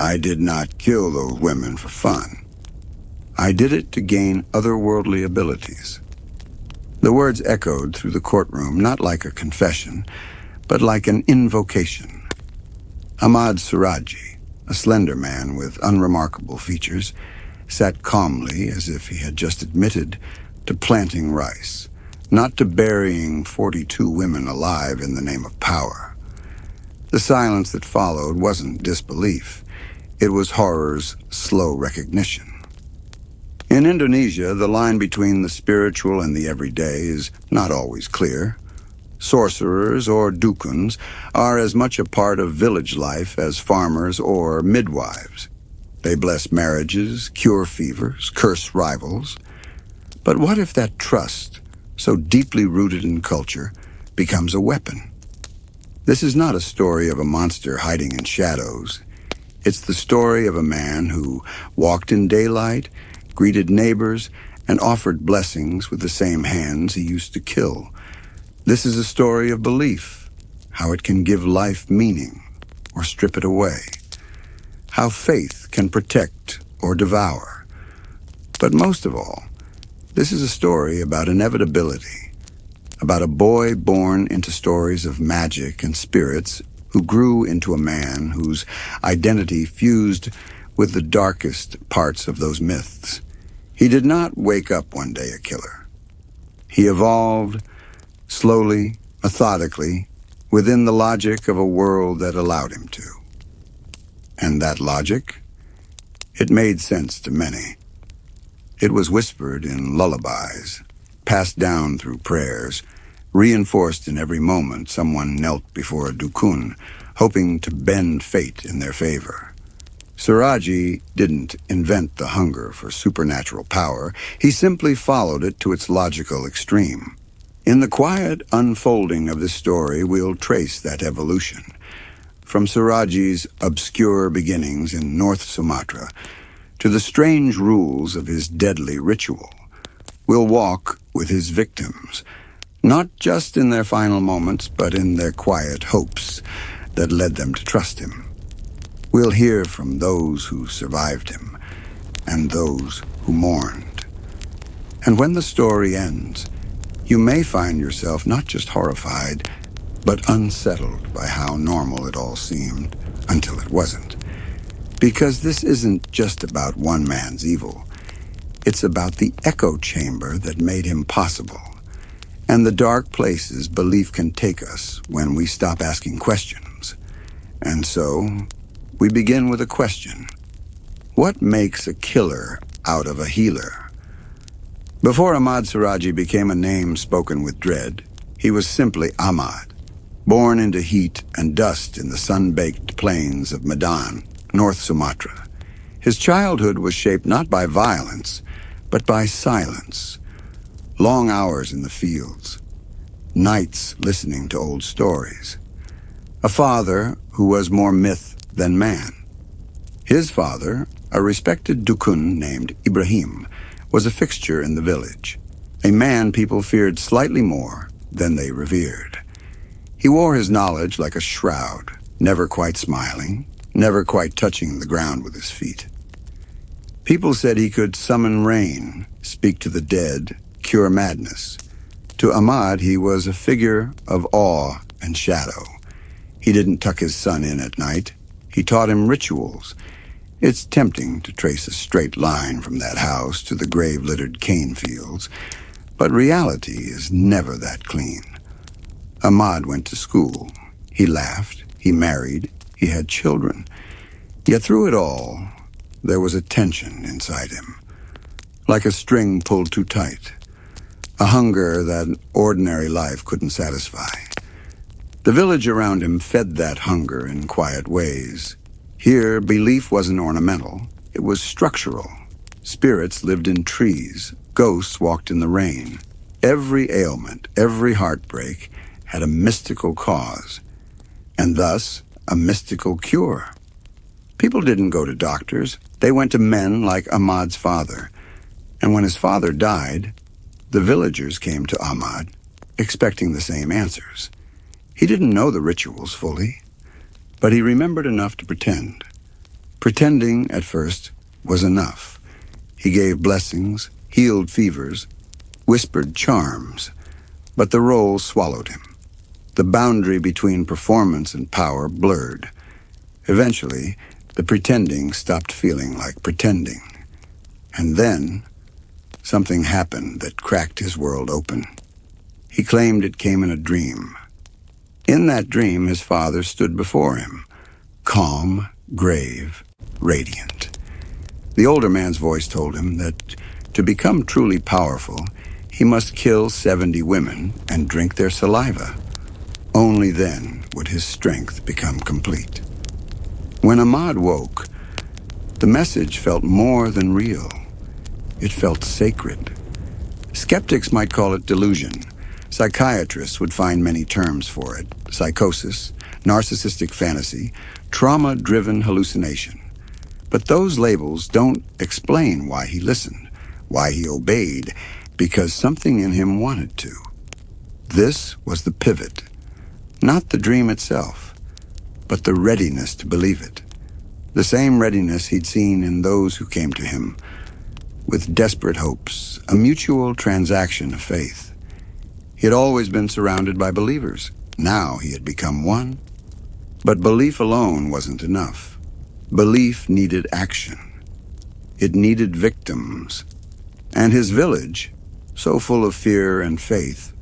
I did not kill those women for fun. I did it to gain otherworldly abilities. The words echoed through the courtroom, not like a confession, but like an invocation. Ahmad Suradji, a slender man with unremarkable features, sat calmly as if he had just admitted to planting rice, not to burying 42 women alive in the name of power. The silence that followed wasn't disbelief. It was horror's slow recognition. In Indonesia, the line between the spiritual and the everyday is not always clear. Sorcerers or dukuns are as much a part of village life as farmers or midwives. They bless marriages, cure fevers, curse rivals. But what if that trust, so deeply rooted in culture, becomes a weapon? This is not a story of a monster hiding in shadows. It's the story of a man who walked in daylight, greeted neighbors, and offered blessings with the same hands he used to kill. This is a story of belief, how it can give life meaning or strip it away, how faith can protect or devour. But most of all, this is a story about inevitability, about a boy born into stories of magic and spirits who grew into a man whose identity fused with the darkest parts of those myths. He did not wake up one day a killer. He evolved, slowly, methodically, within the logic of a world that allowed him to. And that logic? It made sense to many. It was whispered in lullabies, passed down through prayers, reinforced in every moment someone knelt before a dukun, hoping to bend fate in their favor. Suradji didn't invent the hunger for supernatural power. He simply followed it to its logical extreme. In the quiet unfolding of this story, we'll trace that evolution. From Suradji's obscure beginnings in North Sumatra to the strange rules of his deadly ritual, we'll walk with his victims, not just in their final moments, but in their quiet hopes that led them to trust him. We'll hear from those who survived him and those who mourned. And when the story ends, you may find yourself not just horrified, but unsettled by how normal it all seemed until it wasn't. Because this isn't just about one man's evil. It's about the echo chamber that made him possible, and the dark places belief can take us when we stop asking questions. And so, we begin with a question. What makes a killer out of a healer? Before Ahmad Suradji became a name spoken with dread, he was simply Ahmad, born into heat and dust in the sun-baked plains of Medan, North Sumatra. His childhood was shaped not by violence, but by silence. Long hours in the fields, nights listening to old stories. A father who was more myth than man. His father, a respected dukun named Ibrahim, was a fixture in the village, a man people feared slightly more than they revered. He wore his knowledge like a shroud, never quite smiling, never quite touching the ground with his feet. People said he could summon rain, speak to the dead, cure madness. To Ahmad, he was a figure of awe and shadow. He didn't tuck his son in at night. He taught him rituals. It's tempting to trace a straight line from that house to the grave-littered cane fields, but reality is never that clean. Ahmad went to school. He laughed. He married. He had children. Yet through it all, there was a tension inside him, like a string pulled too tight, a hunger that ordinary life couldn't satisfy. The village around him fed that hunger in quiet ways. Here, belief wasn't ornamental, it was structural. Spirits lived in trees, ghosts walked in the rain. Every ailment, every heartbreak had a mystical cause, and thus a mystical cure. People didn't go to doctors, they went to men like Ahmad's father. And when his father died, the villagers came to Ahmad, expecting the same answers. He didn't know the rituals fully, but he remembered enough to pretend. Pretending, at first, was enough. He gave blessings, healed fevers, whispered charms, but the role swallowed him. The boundary between performance and power blurred. Eventually, the pretending stopped feeling like pretending. And then, something happened that cracked his world open. He claimed it came in a dream. In that dream, his father stood before him, calm, grave, radiant. The older man's voice told him that to become truly powerful, he must kill 70 women and drink their saliva. Only then would his strength become complete. When Ahmad woke, the message felt more than real. It felt sacred. Skeptics might call it delusion. Psychiatrists would find many terms for it: psychosis, narcissistic fantasy, trauma-driven hallucination. But those labels don't explain why he listened, why he obeyed, because something in him wanted to. This was the pivot. Not the dream itself, but the readiness to believe it. The same readiness he'd seen in those who came to him, with desperate hopes, a mutual transaction of faith. He had always been surrounded by believers. Now he had become one. But belief alone wasn't enough. Belief needed action. It needed victims. And his village, so full of fear and faith,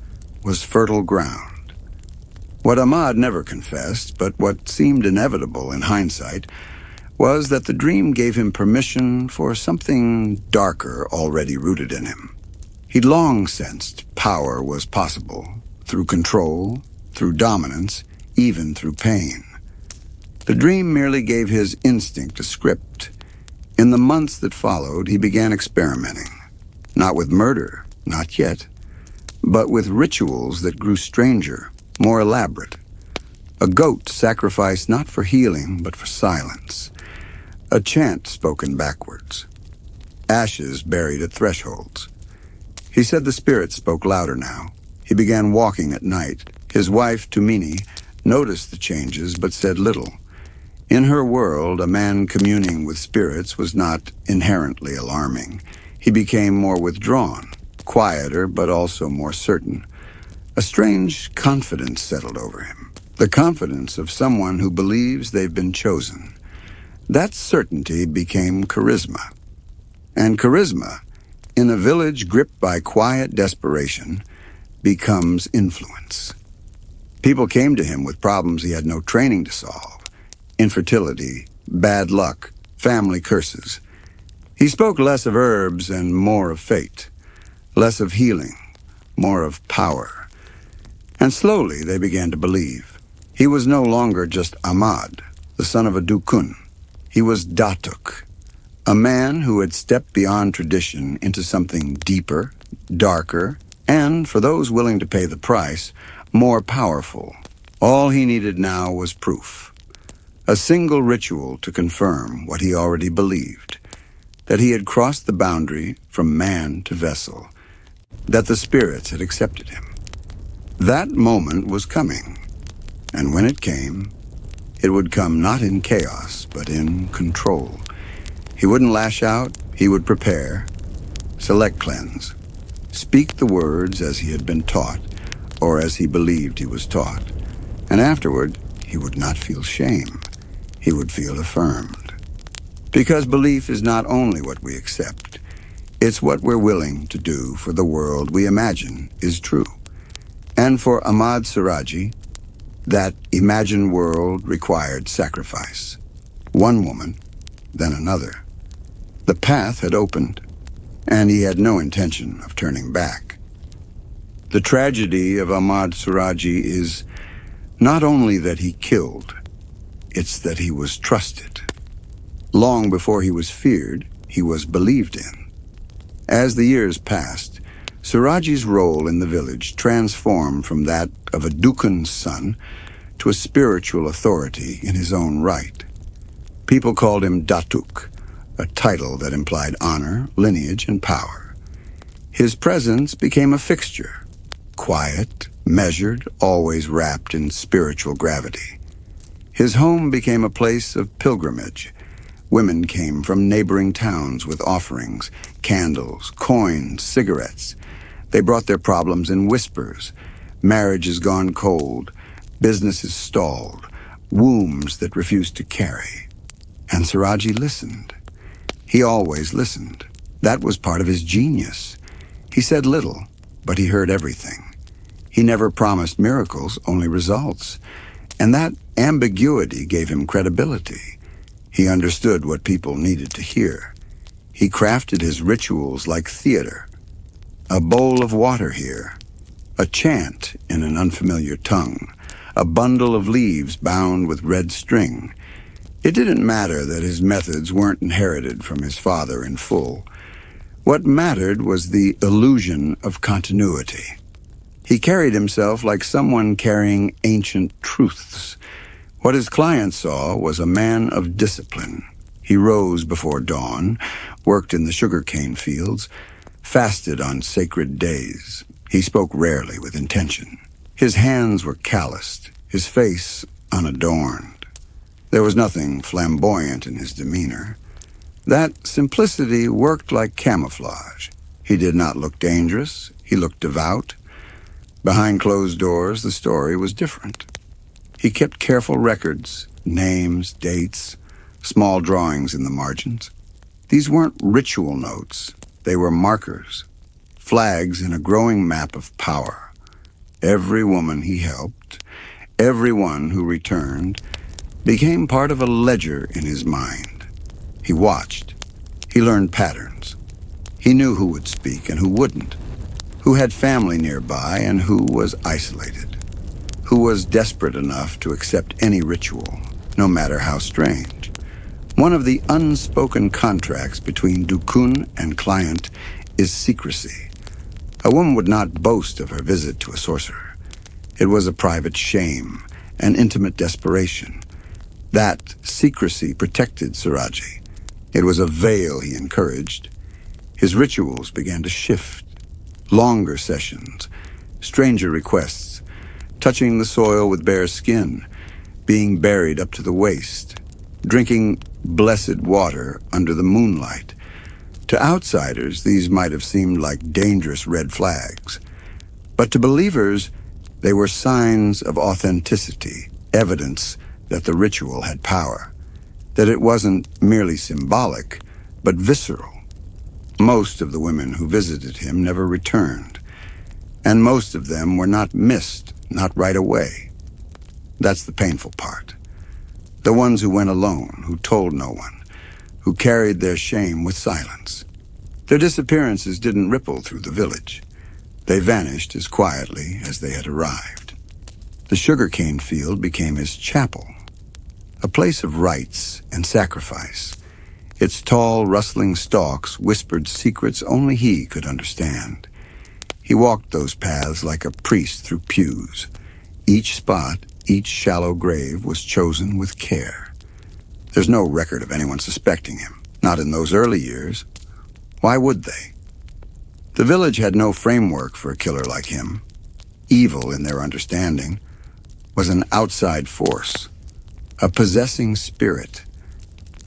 was fertile ground. What Ahmad never confessed, but what seemed inevitable in hindsight, was that the dream gave him permission for something darker already rooted in him. He'd long sensed power was possible, through control, through dominance, even through pain. The dream merely gave his instinct a script. In the months that followed, he began experimenting. Not with murder, not yet, but with rituals that grew stranger, more elaborate. A goat sacrificed not for healing, but for silence. A chant spoken backwards. Ashes buried at thresholds. He said the spirits spoke louder now. He began walking at night. His wife, Tumini, noticed the changes, but said little. In her world, a man communing with spirits was not inherently alarming. He became more withdrawn, quieter, but also more certain. A strange confidence settled over him. The confidence of someone who believes they've been chosen. That certainty became charisma. And charisma, in a village gripped by quiet desperation, becomes influence. People came to him with problems he had no training to solve. Infertility, bad luck, family curses. He spoke less of herbs and more of fate. Less of healing, more of power. And slowly they began to believe. He was no longer just Ahmad, the son of a dukun. He was Datuk, a man who had stepped beyond tradition into something deeper, darker, and, for those willing to pay the price, more powerful. All he needed now was proof. A single ritual to confirm what he already believed, that he had crossed the boundary from man to vessel, that the spirits had accepted him. That moment was coming, and when it came, it would come not in chaos, but in control. He wouldn't lash out, he would prepare, select cleanse, speak the words as he had been taught, or as he believed he was taught. And afterward, he would not feel shame. He would feel affirmed. Because belief is not only what we accept, it's what we're willing to do for the world we imagine is true. And for Ahmad Suradji, that imagined world required sacrifice. One woman, then another. The path had opened, and he had no intention of turning back. The tragedy of Ahmad Suradji is not only that he killed, it's that he was trusted. Long before he was feared, he was believed in. As the years passed, Suradji's role in the village transformed from that of a dukun's son to a spiritual authority in his own right. People called him Datuk, a title that implied honor, lineage, and power. His presence became a fixture, quiet, measured, always wrapped in spiritual gravity. His home became a place of pilgrimage, Women came from neighboring towns with offerings, candles, coins, cigarettes. They brought their problems in whispers. Marriages gone cold, businesses stalled, wombs that refused to carry. And Suradji listened. He always listened. That was part of his genius. He said little, but he heard everything. He never promised miracles, only results. And that ambiguity gave him credibility. He understood what people needed to hear. He crafted his rituals like theater. A bowl of water here, a chant in an unfamiliar tongue, a bundle of leaves bound with red string. It didn't matter that his methods weren't inherited from his father in full. What mattered was the illusion of continuity. He carried himself like someone carrying ancient truths. What his client saw was a man of discipline. He rose before dawn, worked in the sugarcane fields, fasted on sacred days. He spoke rarely with intention. His hands were calloused, his face unadorned. There was nothing flamboyant in his demeanor. That simplicity worked like camouflage. He did not look dangerous. He looked devout. Behind closed doors, the story was different. He kept careful records, names, dates, small drawings in the margins. These weren't ritual notes. They were markers, flags in a growing map of power. Every woman he helped, every one who returned, became part of a ledger in his mind. He watched. He learned patterns. He knew who would speak and who wouldn't, who had family nearby and who was isolated, who was desperate enough to accept any ritual, no matter how strange. One of the unspoken contracts between dukun and client is secrecy. A woman would not boast of her visit to a sorcerer. It was a private shame, an intimate desperation. That secrecy protected Suradji. It was a veil he encouraged. His rituals began to shift. Longer sessions, stranger requests, touching the soil with bare skin, being buried up to the waist, drinking blessed water under the moonlight. To outsiders, these might have seemed like dangerous red flags. But to believers, they were signs of authenticity, evidence that the ritual had power, that it wasn't merely symbolic, but visceral. Most of the women who visited him never returned, and most of them were not missed, not right away. That's the painful part. The ones who went alone, who told no one, who carried their shame with silence. Their disappearances didn't ripple through the village. They vanished as quietly as they had arrived. The sugarcane field became his chapel, a place of rites and sacrifice. Its tall, rustling stalks whispered secrets only he could understand. He walked those paths like a priest through pews. Each spot, each shallow grave was chosen with care. There's no record of anyone suspecting him, not in those early years. Why would they? The village had no framework for a killer like him. Evil, in their understanding, was an outside force, a possessing spirit.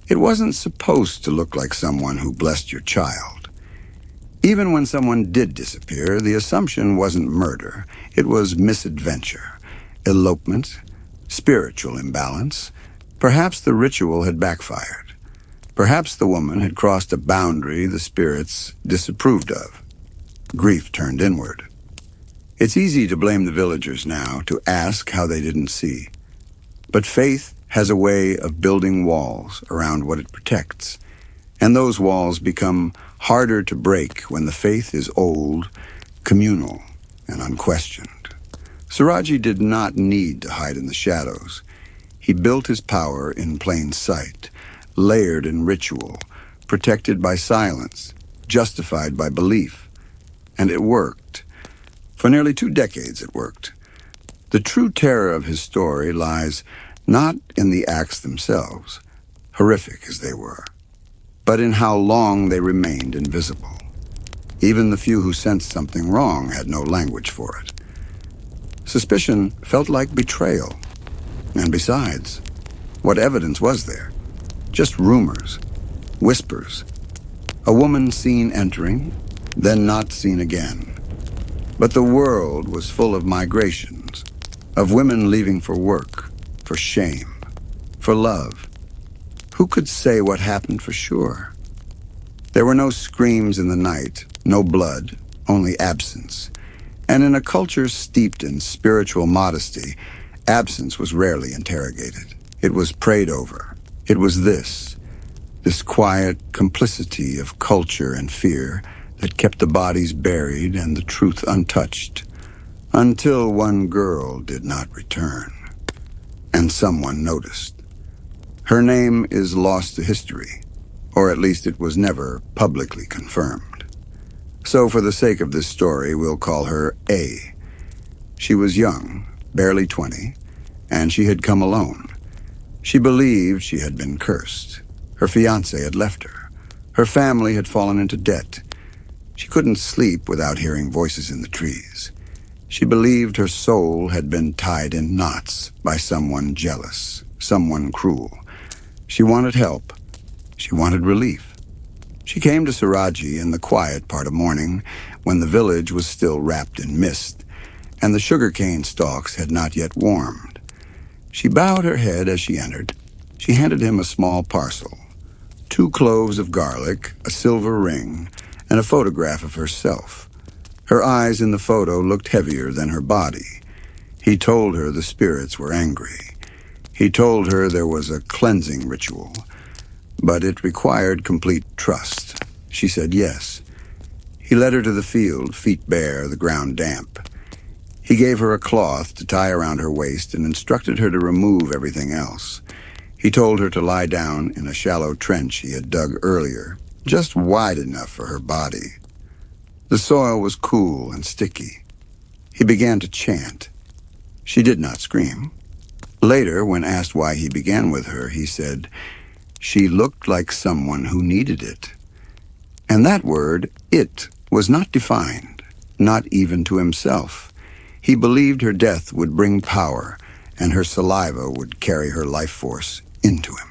It wasn't supposed to look like someone who blessed your child. Even when someone did disappear, the assumption wasn't murder. It was misadventure, elopement, spiritual imbalance. Perhaps the ritual had backfired. Perhaps the woman had crossed a boundary the spirits disapproved of. Grief turned inward. It's easy to blame the villagers now, to ask how they didn't see. But faith has a way of building walls around what it protects, and those walls become harder to break when the faith is old, communal, and unquestioned. Suradji did not need to hide in the shadows. He built his power in plain sight, layered in ritual, protected by silence, justified by belief. And it worked. For nearly 2 decades it worked. The true terror of his story lies not in the acts themselves, horrific as they were, but in how long they remained invisible. Even the few who sensed something wrong had no language for it. Suspicion felt like betrayal. And besides, what evidence was there? just rumors, whispers. A woman seen entering, then not seen again. But the world was full of migrations, of women leaving for work, for shame, for love. Who could say what happened for sure? There were no screams in the night, no blood, only absence. And in a culture steeped in spiritual modesty, absence was rarely interrogated. It was prayed over. It was this quiet complicity of culture and fear that kept the bodies buried and the truth untouched, until one girl did not return, and someone noticed. Her name is lost to history, or at least it was never publicly confirmed. So for the sake of this story, we'll call her A. She was young, barely 20, and she had come alone. She believed she had been cursed. Her fiancé had left her. Her family had fallen into debt. She couldn't sleep without hearing voices in the trees. She believed her soul had been tied in knots by someone jealous, someone cruel. She wanted help. She wanted relief. She came to Suradji in the quiet part of morning, when the village was still wrapped in mist, and the sugarcane stalks had not yet warmed. She bowed her head as she entered. She handed him a small parcel, 2 cloves of garlic, a silver ring, and a photograph of herself. Her eyes in the photo looked heavier than her body. He told her the spirits were angry. He told her there was a cleansing ritual, but it required complete trust. She said yes. He led her to the field, feet bare, the ground damp. He gave her a cloth to tie around her waist and instructed her to remove everything else. He told her to lie down in a shallow trench he had dug earlier, just wide enough for her body. The soil was cool and sticky. He began to chant. She did not scream. Later, when asked why he began with her, he said, "She looked like someone who needed it." And that word, "it," was not defined, not even to himself. He believed her death would bring power, and her saliva would carry her life force into him.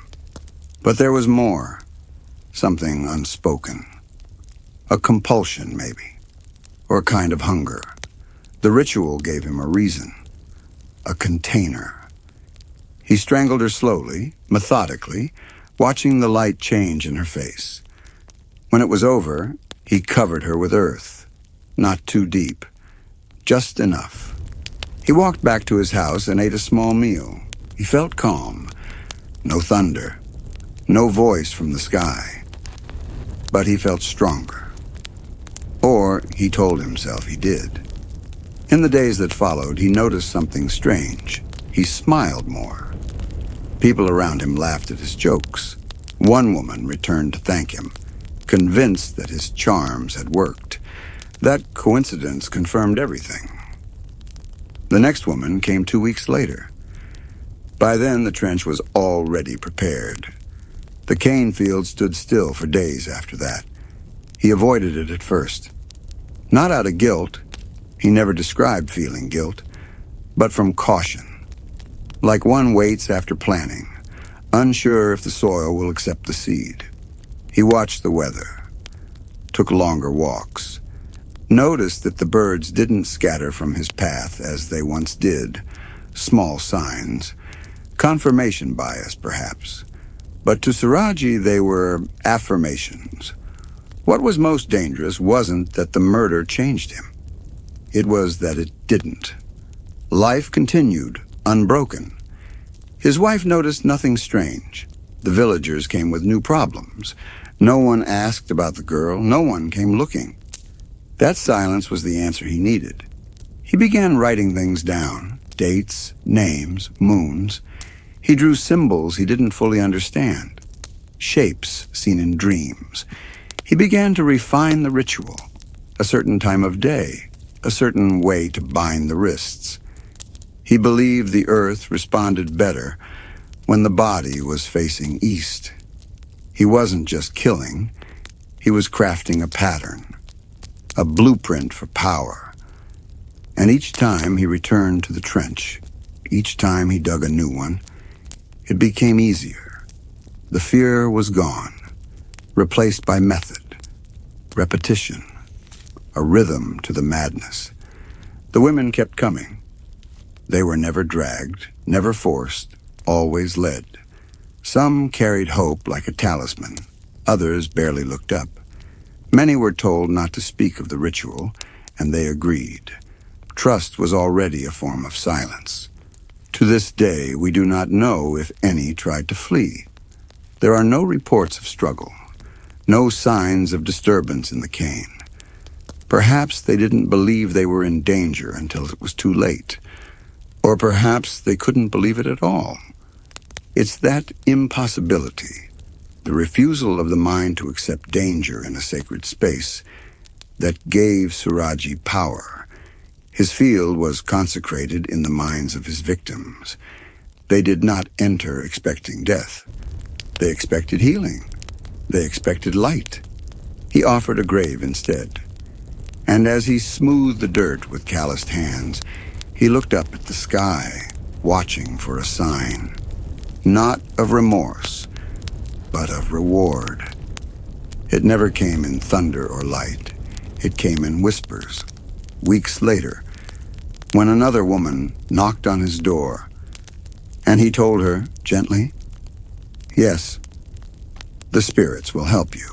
But there was more, something unspoken. A compulsion, maybe, or a kind of hunger. The ritual gave him a reason, a container. He strangled her slowly, methodically, watching the light change in her face. When it was over, he covered her with earth, not too deep, just enough. He walked back to his house and ate a small meal. He felt calm. No thunder, no voice from the sky. But he felt stronger. Or he told himself he did. In the days that followed, he noticed something strange. He smiled more. People around him laughed at his jokes. One woman returned to thank him, convinced that his charms had worked. That coincidence confirmed everything. The next woman came 2 weeks later. By then, the trench was already prepared. The cane field stood still for days after that. He avoided it at first. Not out of guilt. He never described feeling guilt, but from caution. Like one waits after planting, unsure if the soil will accept the seed. He watched the weather, took longer walks, noticed that the birds didn't scatter from his path as they once did. Small signs. Confirmation bias, perhaps. But to Suradji, they were affirmations. What was most dangerous wasn't that the murder changed him. It was that it didn't. Life continued, unbroken. His wife noticed nothing strange. The villagers came with new problems. No one asked about the girl. No one came looking. That silence was the answer he needed. He began writing things down, dates, names, moons. He drew symbols he didn't fully understand, shapes seen in dreams. He began to refine the ritual, a certain time of day, a certain way to bind the wrists. He believed the earth responded better when the body was facing east. He wasn't just killing, he was crafting a pattern, a blueprint for power. And each time he returned to the trench, each time he dug a new one, it became easier. The fear was gone, replaced by method, repetition, a rhythm to the madness. The women kept coming. They were never dragged, never forced, always led. Some carried hope like a talisman. Others barely looked up. Many were told not to speak of the ritual, and they agreed. Trust was already a form of silence. To this day, we do not know if any tried to flee. There are no reports of struggle, no signs of disturbance in the cane. Perhaps they didn't believe they were in danger until it was too late. Or perhaps they couldn't believe it at all. It's that impossibility, the refusal of the mind to accept danger in a sacred space, that gave Suradji power. His field was consecrated in the minds of his victims. They did not enter expecting death. They expected healing. They expected light. He offered a grave instead. And as he smoothed the dirt with calloused hands, he looked up at the sky, watching for a sign, not of remorse, but of reward. It never came in thunder or light. It came in whispers. Weeks later, when another woman knocked on his door, and he told her gently, "Yes, the spirits will help you.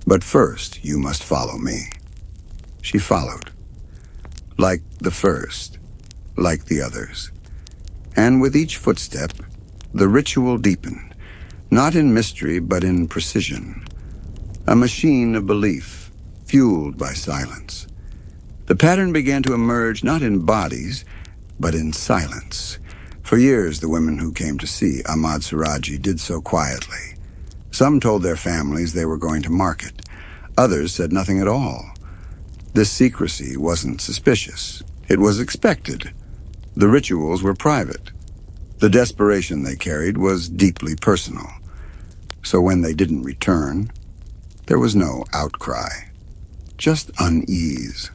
But first, you must follow me." She followed, like the first, like the others. And with each footstep, the ritual deepened, not in mystery, but in precision. A machine of belief, fueled by silence. The pattern began to emerge not in bodies, but in silence. For years, the women who came to see Ahmad Suradji did so quietly. Some told their families they were going to market. Others said nothing at all. This secrecy wasn't suspicious. It was expected. The rituals were private. The desperation they carried was deeply personal. So when they didn't return, there was no outcry, just unease.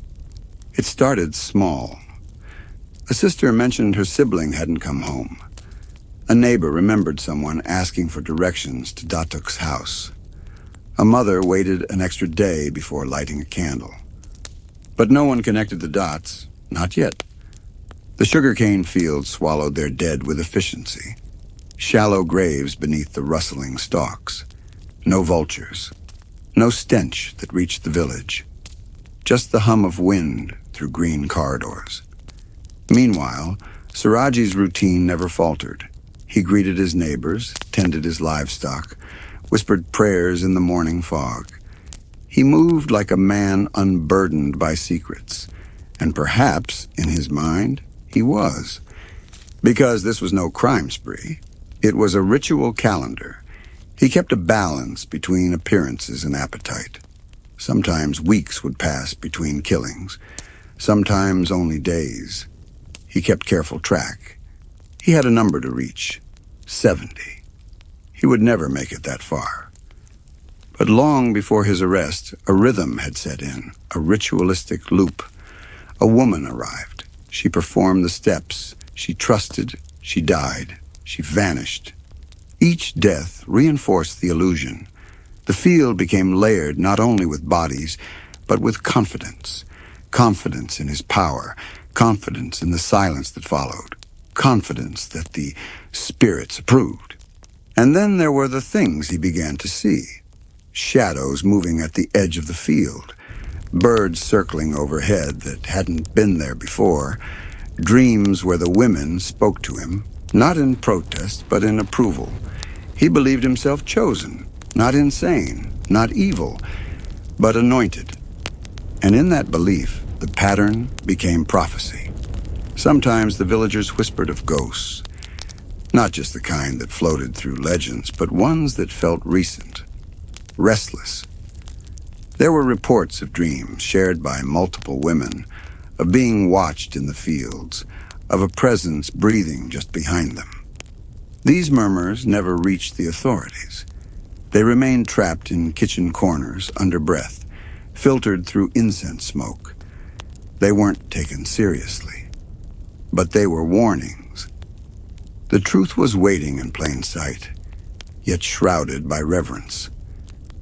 It started small. A sister mentioned her sibling hadn't come home. A neighbor remembered someone asking for directions to Datuk's house. A mother waited an extra day before lighting a candle. But no one connected the dots, not yet. The sugarcane fields swallowed their dead with efficiency. Shallow graves beneath the rustling stalks. No vultures. No stench that reached the village. Just the hum of wind through green corridors. Meanwhile, Suradji's routine never faltered. He greeted his neighbors, tended his livestock, whispered prayers in the morning fog. He moved like a man unburdened by secrets, and perhaps, in his mind, he was. Because this was no crime spree. It was a ritual calendar. He kept a balance between appearances and appetite. Sometimes weeks would pass between killings, sometimes only days. He kept careful track. He had a number to reach, 70. He would never make it that far. But long before his arrest, a rhythm had set in, a ritualistic loop. A woman arrived. She performed the steps. She trusted. She died. She vanished. Each death reinforced the illusion. The field became layered not only with bodies, but with confidence. Confidence in his power. Confidence in the silence that followed. Confidence that the spirits approved. And then there were the things he began to see. Shadows moving at the edge of the field. Birds circling overhead that hadn't been there before. Dreams where the women spoke to him, not in protest, but in approval. He believed himself chosen, not insane, not evil, but anointed. And in that belief, the pattern became prophecy. Sometimes the villagers whispered of ghosts, not just the kind that floated through legends, but ones that felt recent, restless. There were reports of dreams shared by multiple women, of being watched in the fields, of a presence breathing just behind them. These murmurs never reached the authorities. They remained trapped in kitchen corners under breath, filtered through incense smoke. They weren't taken seriously, but they were warnings. The truth was waiting in plain sight. yet shrouded by reverence.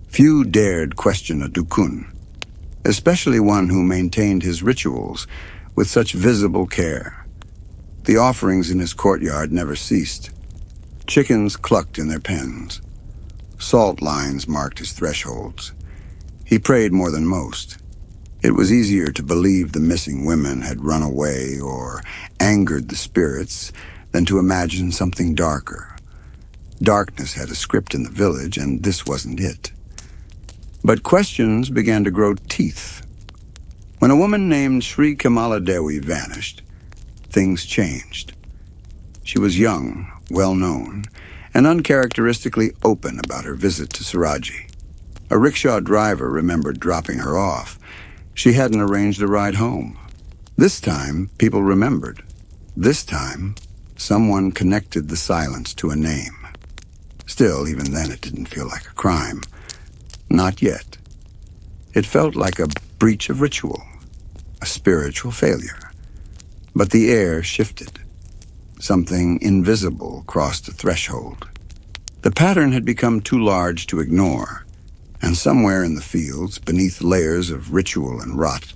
Few dared question a dukun, especially one who maintained his rituals with such visible care. The offerings in his courtyard never ceased. Chickens clucked in their pens. Salt lines marked his thresholds. He prayed more than most. It was easier to believe the missing women had run away or angered the spirits than to imagine something darker. Darkness had a script in the village, and this wasn't it. But questions began to grow teeth. When a woman named Sri Kamala Dewi vanished, things changed. She was young, well-known, and uncharacteristically open about her visit to Suradji. A rickshaw driver remembered dropping her off. She hadn't arranged a ride home. This time, people remembered. This time, someone connected the silence to a name. Still, even then, it didn't feel like a crime. Not yet. It felt like a breach of ritual, a spiritual failure. But the air shifted. Something invisible crossed the threshold. The pattern had become too large to ignore, and somewhere in the fields, beneath layers of ritual and rot,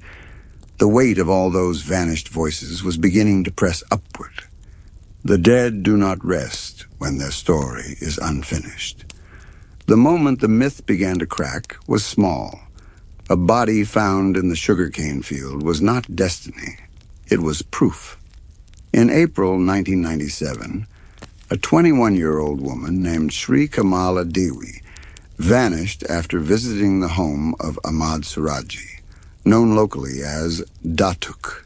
the weight of all those vanished voices was beginning to press upward. The dead do not rest when their story is unfinished. The moment the myth began to crack was small. A body found in the sugarcane field was not destiny. It was proof. In April 1997, a 21-year-old woman named Sri Kamala Dewi vanished after visiting the home of Ahmad Suradji, known locally as Datuk.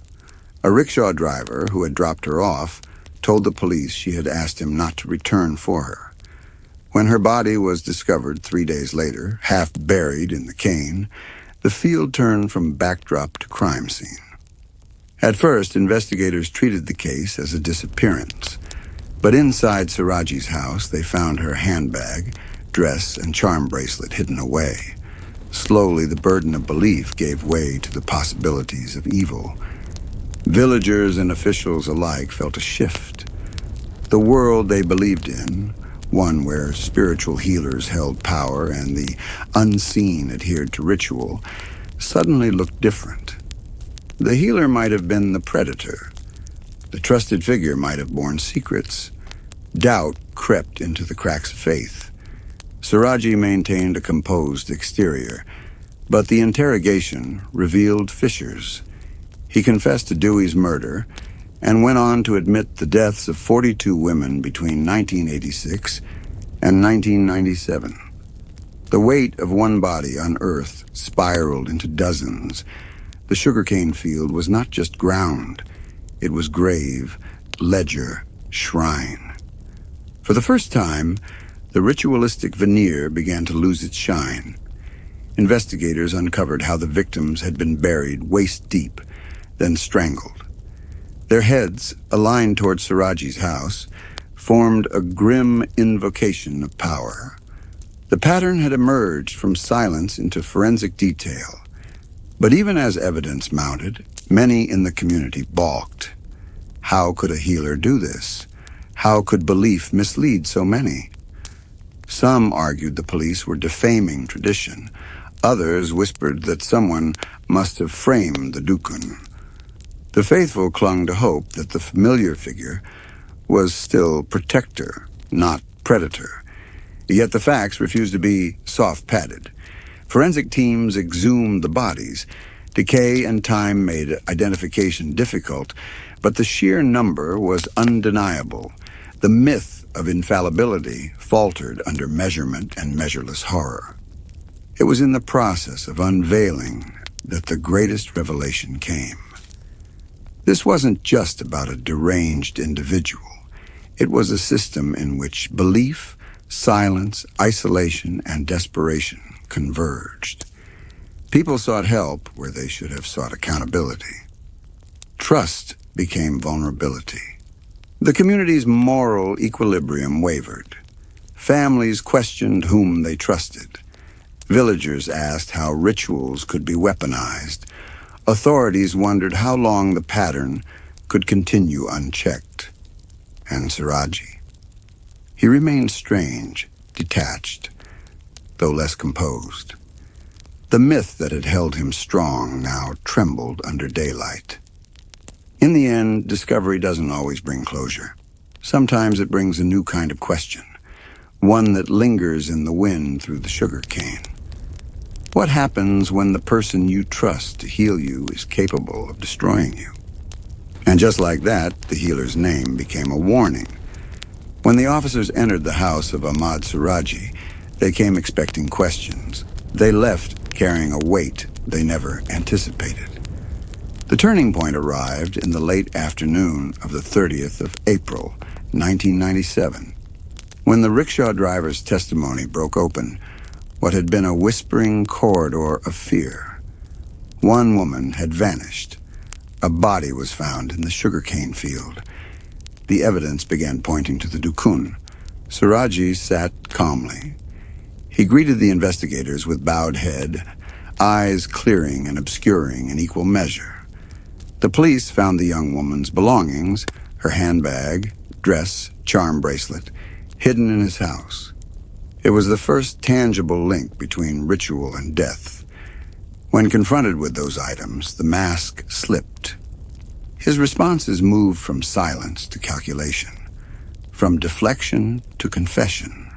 A rickshaw driver who had dropped her off told the police she had asked him not to return for her. When her body was discovered 3 days later, half buried in the cane, the field turned from backdrop to crime scene. At first, investigators treated the case as a disappearance, but inside Surajji's house they found her handbag, dress, and charm bracelet hidden away. Slowly, the burden of belief gave way to the possibilities of evil. Villagers and officials alike felt a shift. The world they believed in, one where spiritual healers held power and the unseen adhered to ritual, suddenly looked different. The healer might have been the predator. The trusted figure might have borne secrets. Doubt crept into the cracks of faith. Suradji maintained a composed exterior, but the interrogation revealed fissures. He confessed to Dewey's murder and went on to admit the deaths of 42 women between 1986 and 1997. The weight of one body unearthed spiraled into dozens. The sugarcane field was not just ground. It was grave, ledger, shrine. For the first time, the ritualistic veneer began to lose its shine. Investigators uncovered how the victims had been buried waist-deep, then strangled. Their heads, aligned toward Surajji's house, formed a grim invocation of power. The pattern had emerged from silence into forensic detail. But even as evidence mounted, many in the community balked. How could a healer do this? How could belief mislead so many? Some argued the police were defaming tradition. Others whispered that someone must have framed the dukun. The faithful clung to hope that the familiar figure was still protector, not predator. Yet the facts refused to be soft-padded. Forensic teams exhumed the bodies. Decay and time made identification difficult, but the sheer number was undeniable. The myth of infallibility faltered under measurement and measureless horror. It was in the process of unveiling that the greatest revelation came. This wasn't just about a deranged individual. It was a system in which belief, silence, isolation, and desperation converged. People sought help where they should have sought accountability. Trust became vulnerability. The community's moral equilibrium wavered. Families questioned whom they trusted. Villagers asked how rituals could be weaponized. Authorities wondered how long the pattern could continue unchecked. And Suradji? He remained strange. detached, though less composed. The myth that had held him strong now trembled under daylight. In the end, discovery doesn't always bring closure. Sometimes it brings a new kind of question, one that lingers in the wind through the sugarcane. What happens when the person you trust to heal you is capable of destroying you? And just like that, the healer's name became a warning. When the officers entered the house of Ahmad Suradji, they came expecting questions. They left carrying a weight they never anticipated. The turning point arrived in the late afternoon of the 30th of April, 1997. When the rickshaw driver's testimony broke open what had been a whispering corridor of fear. One woman had vanished. A body was found in the sugarcane field. The evidence began pointing to the dukun. Suradji sat calmly. He greeted the investigators with bowed head, eyes clearing and obscuring in equal measure. The police found the young woman's belongings, her handbag, dress, charm bracelet, hidden in his house. It was the first tangible link between ritual and death. When confronted with those items, the mask slipped. His responses moved from silence to calculation, from deflection to confession.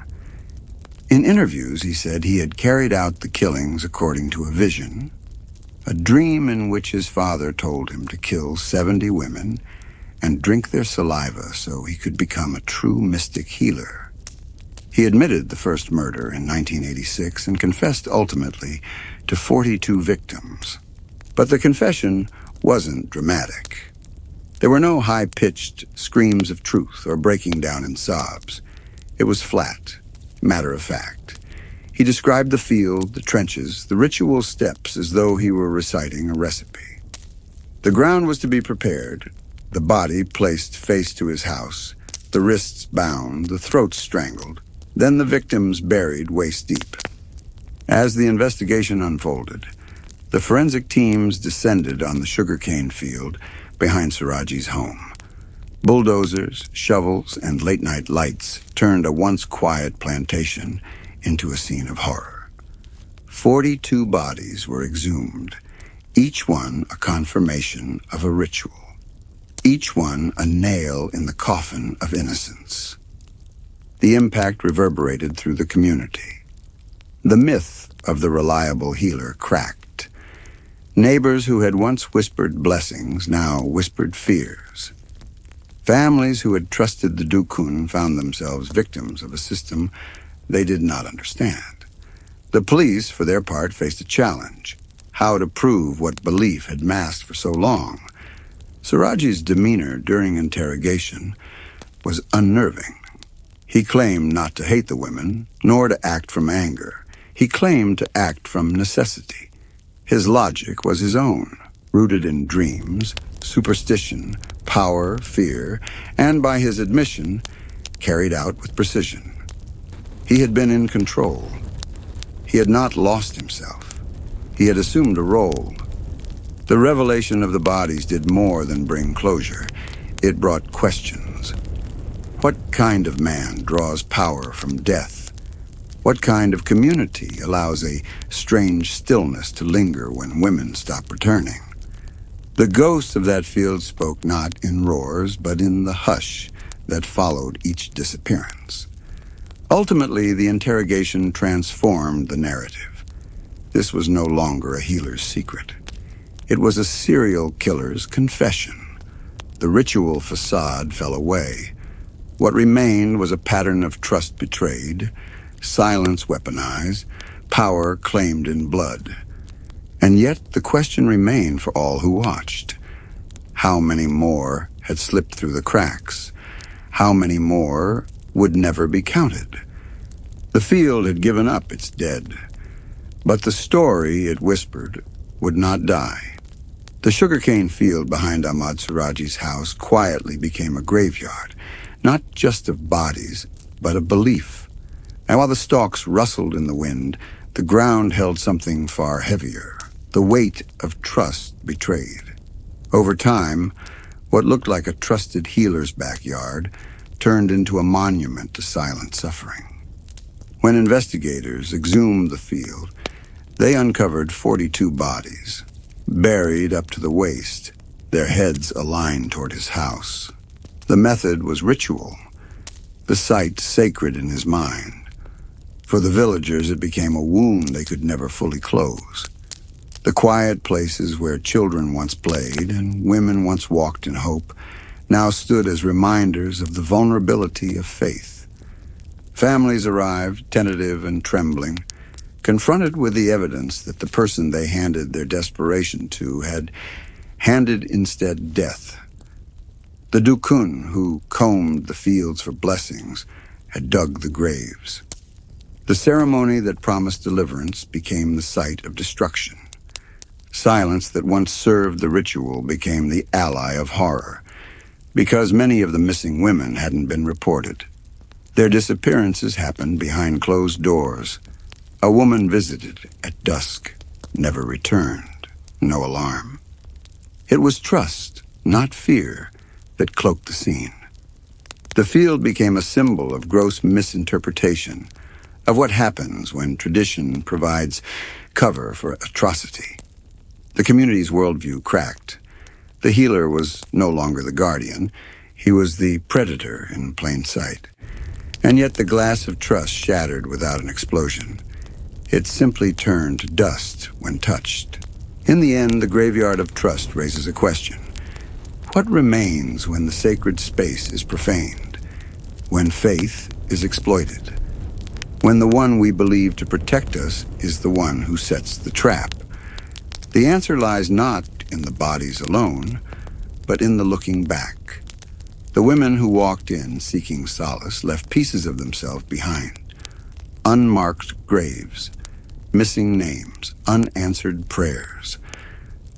In interviews, he said he had carried out the killings according to a vision, a dream in which his father told him to kill 70 women and drink their saliva so he could become a true mystic healer. He admitted the first murder in 1986 and confessed ultimately to 42 victims. But the confession wasn't dramatic. There were no high-pitched screams of truth or breaking down in sobs. It was flat, matter of fact. He described the field, the trenches, the ritual steps as though he were reciting a recipe. The ground was to be prepared, the body placed face to his house, the wrists bound, the throats strangled, then the victims buried waist deep. As the investigation unfolded, the forensic teams descended on the sugarcane field behind Suradji's home. Bulldozers, shovels, and late-night lights turned a once quiet plantation into a scene of horror. 42 bodies were exhumed, each one a confirmation of a ritual, each one a nail in the coffin of innocence. The impact reverberated through the community. The myth of the reliable healer cracked. Neighbors who had once whispered blessings now whispered fears. Families who had trusted the dukun found themselves victims of a system they did not understand. The police, for their part, faced a challenge: how to prove what belief had masked for so long. Suradji's demeanor during interrogation was unnerving. He claimed not to hate the women, nor to act from anger. He claimed to act from necessity. His logic was his own, rooted in dreams, superstition, power, fear, and by his admission, carried out with precision. He had been in control. He had not lost himself. He had assumed a role. The revelation of the bodies did more than bring closure. It brought questions. What kind of man draws power from death? What kind of community allows a strange stillness to linger when women stop returning? The ghosts of that field spoke not in roars, but in the hush that followed each disappearance. Ultimately, the interrogation transformed the narrative. This was no longer a healer's secret. It was a serial killer's confession. The ritual facade fell away. What remained was a pattern of trust betrayed, silence weaponized, power claimed in blood. And yet the question remained for all who watched. How many more had slipped through the cracks? How many more would never be counted? The field had given up its dead, but the story it whispered would not die. The sugarcane field behind Ahmad Suradji's house quietly became a graveyard, not just of bodies, but of belief. And while the stalks rustled in the wind, the ground held something far heavier, the weight of trust betrayed. Over time, what looked like a trusted healer's backyard turned into a monument to silent suffering. When investigators exhumed the field, they uncovered 42 bodies, buried up to the waist, their heads aligned toward his house. The method was ritual, the site sacred in his mind. For the villagers, it became a wound they could never fully close. The quiet places where children once played and women once walked in hope now stood as reminders of the vulnerability of faith. Families arrived, tentative and trembling, confronted with the evidence that the person they handed their desperation to had handed instead death. The dukun, who combed the fields for blessings, had dug the graves. The ceremony that promised deliverance became the site of destruction. Silence that once served the ritual became the ally of horror, because many of the missing women hadn't been reported. Their disappearances happened behind closed doors. A woman visited at dusk, never returned, no alarm. It was trust, not fear, that cloaked the scene. The field became a symbol of gross misinterpretation, of what happens when tradition provides cover for atrocity. The community's worldview cracked. The healer was no longer the guardian. He was the predator in plain sight. And yet the glass of trust shattered without an explosion. It simply turned to dust when touched. In the end, the graveyard of trust raises a question. What remains when the sacred space is profaned? When faith is exploited? When the one we believe to protect us is the one who sets the trap? The answer lies not in the bodies alone, but in the looking back. The women who walked in seeking solace left pieces of themselves behind. Unmarked graves, missing names, unanswered prayers.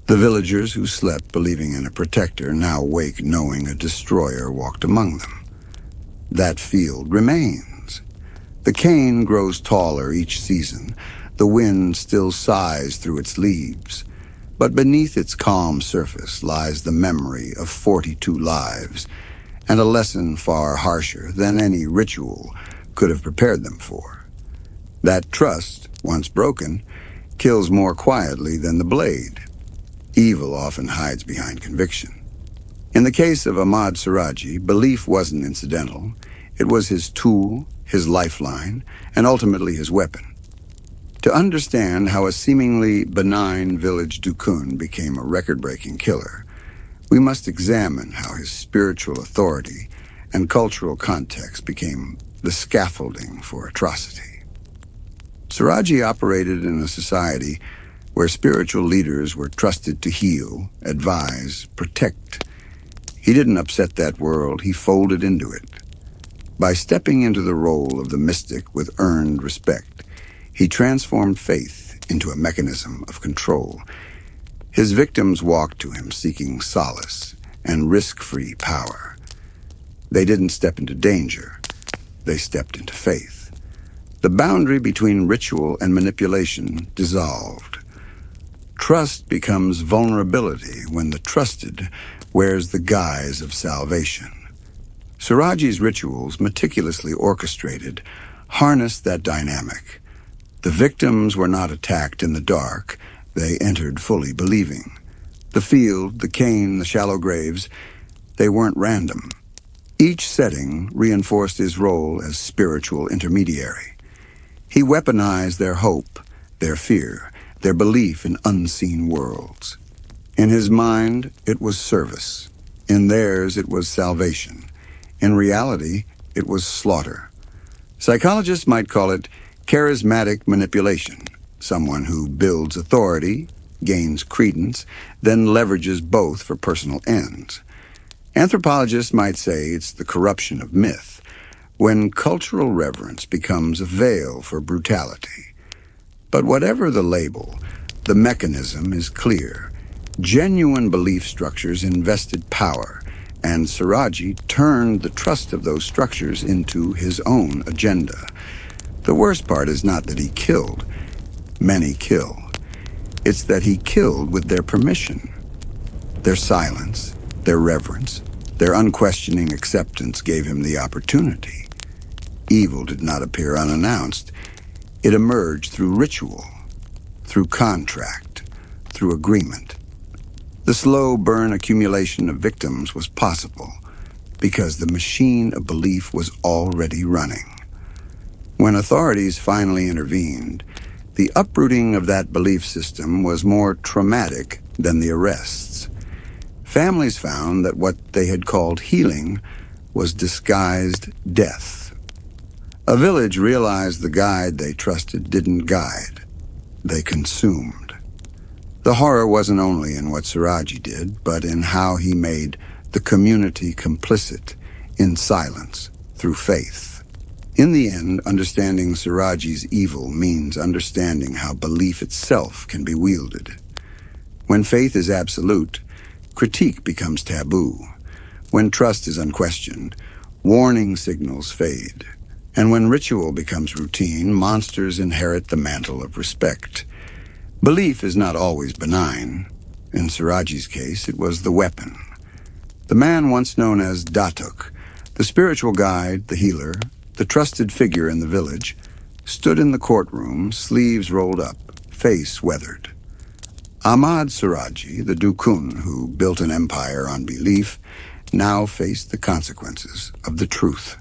The villagers who slept believing in a protector now wake knowing a destroyer walked among them. That field remains. The cane grows taller each season. The wind still sighs through its leaves. But beneath its calm surface lies the memory of 42 lives, and a lesson far harsher than any ritual could have prepared them for. That trust, once broken, kills more quietly than the blade. Evil often hides behind conviction. In the case of Ahmad Suradji, belief wasn't incidental. It was his tool, his lifeline, and ultimately his weapon. To understand how a seemingly benign village dukun became a record-breaking killer, we must examine how his spiritual authority and cultural context became the scaffolding for atrocity. Suradji operated in a society where spiritual leaders were trusted to heal, advise, protect. He didn't upset that world, he folded into it. By stepping into the role of the mystic with earned respect, he transformed faith into a mechanism of control. His victims walked to him seeking solace and risk-free power. They didn't step into danger, they stepped into faith. The boundary between ritual and manipulation dissolved. Trust becomes vulnerability when the trusted wears the guise of salvation. Suradji's rituals, meticulously orchestrated, harnessed that dynamic. The victims were not attacked in the dark, they entered fully believing. The field, the cane, the shallow graves, they weren't random. Each setting reinforced his role as spiritual intermediary. He weaponized their hope, their fear, their belief in unseen worlds. In his mind, it was service. In theirs, it was salvation. In reality, it was slaughter. Psychologists might call it charismatic manipulation, someone who builds authority, gains credence, then leverages both for personal ends. Anthropologists might say it's the corruption of myth, when cultural reverence becomes a veil for brutality. But whatever the label, the mechanism is clear. Genuine belief structures invested power, and Suradji turned the trust of those structures into his own agenda. The worst part is not that he killed. Many kill. It's that he killed with their permission. Their silence, their reverence, their unquestioning acceptance gave him the opportunity. Evil did not appear unannounced. It emerged through ritual, through contract, through agreement. The slow burn accumulation of victims was possible because the machine of belief was already running. When authorities finally intervened, the uprooting of that belief system was more traumatic than the arrests. Families found that what they had called healing was disguised death. A village realized the guide they trusted didn't guide. They consumed. The horror wasn't only in what Suradji did, but in how he made the community complicit in silence through faith. In the end, understanding Suradji's evil means understanding how belief itself can be wielded. When faith is absolute, critique becomes taboo. When trust is unquestioned, warning signals fade. And when ritual becomes routine, monsters inherit the mantle of respect. Belief is not always benign. In Suradji's case, it was the weapon. The man once known as Datuk, the spiritual guide, the healer, the trusted figure in the village, stood in the courtroom, sleeves rolled up, face weathered. Ahmad Suradji, the dukun who built an empire on belief, now faced the consequences of the truth.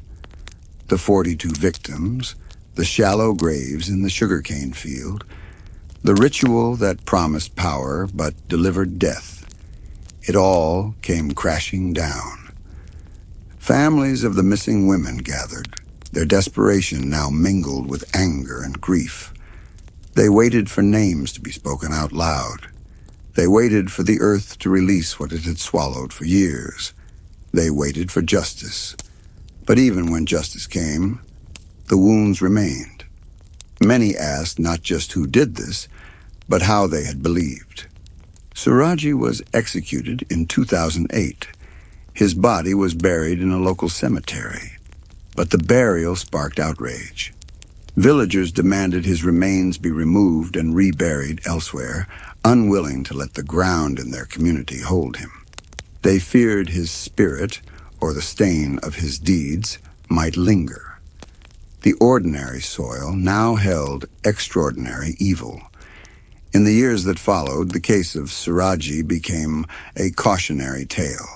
The 42 victims, the shallow graves in the sugarcane field, the ritual that promised power but delivered death. It all came crashing down. Families of the missing women gathered, their desperation now mingled with anger and grief. They waited for names to be spoken out loud. They waited for the earth to release what it had swallowed for years. They waited for justice. But even when justice came, the wounds remained. Many asked not just who did this, but how they had believed. Suradji was executed in 2008. His body was buried in a local cemetery, but the burial sparked outrage. Villagers demanded his remains be removed and reburied elsewhere, unwilling to let the ground in their community hold him. They feared his spirit, or the stain of his deeds, might linger. The ordinary soil now held extraordinary evil. In the years that followed, the case of Suradji became a cautionary tale.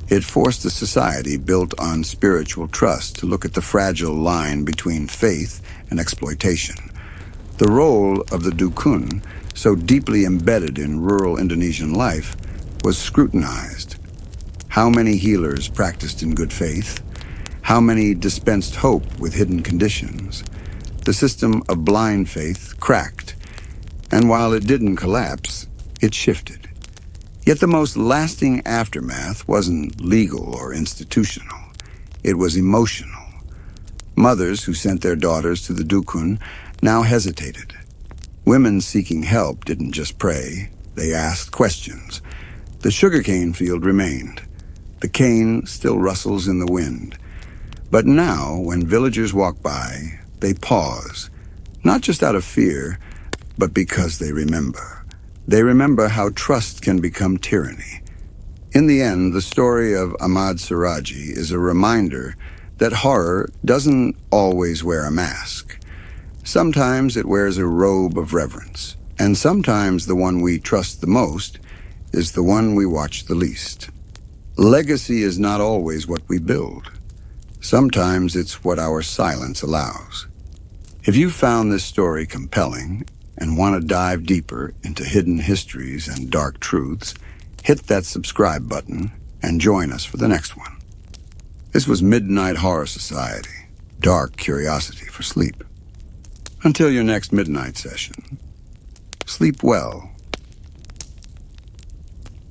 It forced a society built on spiritual trust to look at the fragile line between faith and exploitation. The role of the dukun, so deeply embedded in rural Indonesian life, was scrutinized. How many healers practiced in good faith? How many dispensed hope with hidden conditions? The system of blind faith cracked, and while it didn't collapse, it shifted. Yet the most lasting aftermath wasn't legal or institutional. It was emotional. Mothers who sent their daughters to the dukun now hesitated. Women seeking help didn't just pray, they asked questions. The sugarcane field remained. The cane still rustles in the wind. But now, when villagers walk by, they pause, not just out of fear, but because they remember. They remember how trust can become tyranny. In the end, the story of Ahmad Suradji is a reminder that horror doesn't always wear a mask. Sometimes it wears a robe of reverence, and sometimes the one we trust the most is the one we watch the least. Legacy is not always what we build. Sometimes it's what our silence allows. If you found this story compelling and want to dive deeper into hidden histories and dark truths, hit that subscribe button and join us for the next one. This was Midnight Horror Society, dark curiosity for sleep. Until your next midnight session, sleep well.